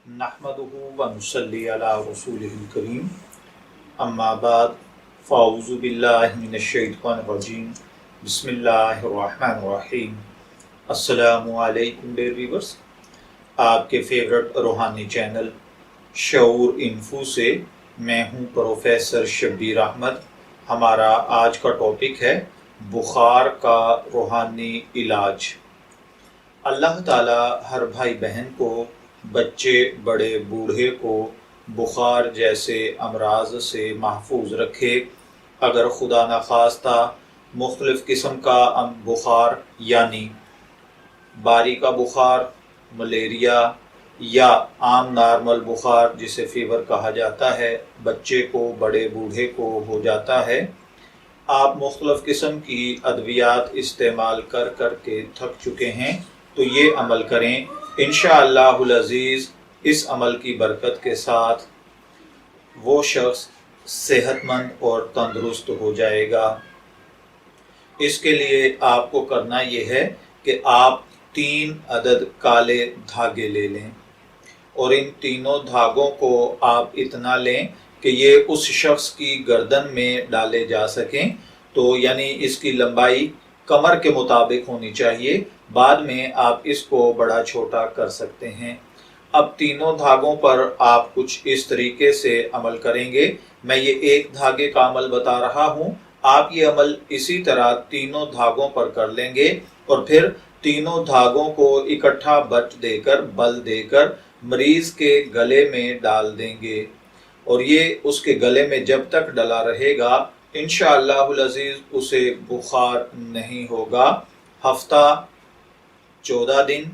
नहमदुहु व नुसल्ली अला रसूलिहिल करीम अम्मा बाद फ़अऊज़ु बिल्लाहि मिनश शैतानिर रजीम बिस्मिल्लाहिर रहमानिर रहीम। अस्सलामु अलैकुम डियर व्यूअर्स, आपके फेवरेट रूहानी चैनल शऊर इन्फो से मैं हूं प्रोफेसर शब्बीर अहमद। हमारा आज का टॉपिक है बुखार का रूहानी इलाज। अल्लाह ताला हर भाई बहन को, बच्चे बड़े बूढ़े को बुखार जैसे अमराज से महफूज रखे। अगर खुदा न खास्ता मुख्तलिफ़ किस्म का बुखार यानी बारी का बुखार, मलेरिया या आम नॉर्मल बुखार जिसे फीवर कहा जाता है, बच्चे को बड़े बूढ़े को हो जाता है, आप मुख्तलिफ़ किस्म की अद्वियात इस्तेमाल कर कर के थक चुके हैं, तो ये अमल करें। इंशाअल्लाहुल अज़ीज़ इस अमल की बरकत के साथ वो शख्स सेहतमंद और तंदुरुस्त हो जाएगा। इसके लिए आपको करना ये है कि आप 3 अदद काले धागे ले लें और इन तीनों धागों को आप इतना लें कि ये उस शख्स की गर्दन में डाले जा सकें। तो यानी इसकी लंबाई कमर के मुताबिक होनी चाहिए। बाद में आप इसको बड़ा छोटा कर सकते हैं। अब तीनों धागों पर आप कुछ इस तरीके से अमल करेंगे। मैं ये एक धागे का अमल बता रहा हूँ, आप ये अमल इसी तरह तीनों धागों पर कर लेंगे और फिर तीनों धागों को इकट्ठा बल देकर मरीज के गले में डाल देंगे और ये उसके गले में जब तक डला रहेगा इंशाअल्लाहुल अज़ीज़ उसे बुखार नहीं होगा। हफ्ता, 14 दिन,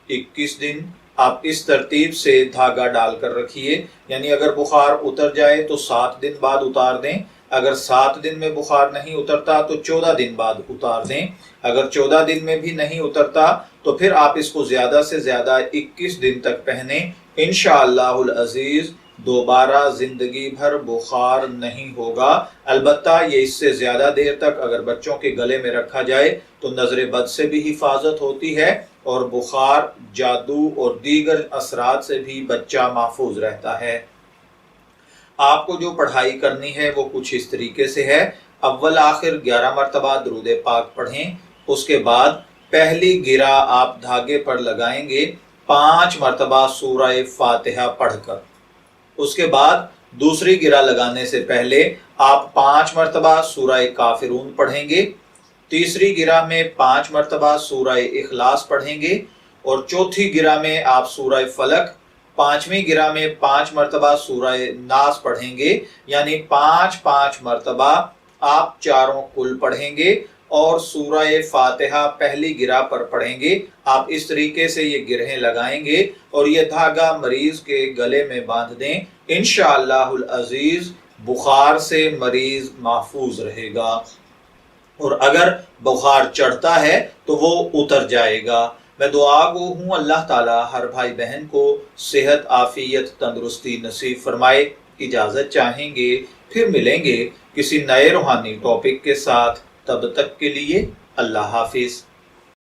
21 दिन आप इस तरतीब से धागा डाल कर रखिए। यानी अगर बुखार उतर जाए तो 7 दिन बाद उतार दें। अगर 7 दिन में बुखार नहीं उतरता तो 14 दिन बाद उतार दें। अगर 14 दिन में भी नहीं उतरता तो फिर आप इसको ज़्यादा से ज़्यादा 21 दिन तक पहने। इंशाअल्लाहुल अज़ीज़ दोबारा ज़िंदगी भर बुखार नहीं होगा। अलबत्ता ये इससे ज़्यादा देर तक अगर बच्चों के गले में रखा जाए तो नज़र बद से भी हिफाजत होती है और बुखार, जादू और दीगर असरात से भी बच्चा महफूज रहता है। आपको जो पढ़ाई करनी है वो कुछ इस तरीके से है। अव्वल आखिर 11 मरतबा दुरूद पाक पढ़ें। उसके बाद पहली गिरा आप धागे पर लगाएंगे 5 मरतबा सूरह फातिहा पढ़कर। उसके बाद दूसरी गिरा लगाने से पहले आप 5 मरतबा सूरह काफिरून पढ़ेंगे। तीसरी गिरा में 5 मरतबा सूरह इखलास पढ़ेंगे और चौथी गिरा में आप सूरह फलक, 5वीं गिरा में 5 मरतबा सूरह नास पढ़ेंगे। यानी 5-5 मरतबा आप चारों कुल पढ़ेंगे और सूरह फातिहा पहली गिरा पर पढ़ेंगे। आप इस तरीके से ये गिरहें लगाएंगे और ये धागा मरीज के गले में बांध दें। इंशाअल्लाहुल अज़ीज़ बुखार से मरीज महफूज रहेगा और अगर बुखार चढ़ता है तो वो उतर जाएगा। मैं दुआ गो हूँ अल्लाह ताला हर भाई बहन को सेहत, आफियत, तंदुरुस्ती नसीब फरमाए। इजाज़त चाहेंगे, फिर मिलेंगे किसी नए रूहानी टॉपिक के साथ। तब तक के लिए अल्लाह हाफिज।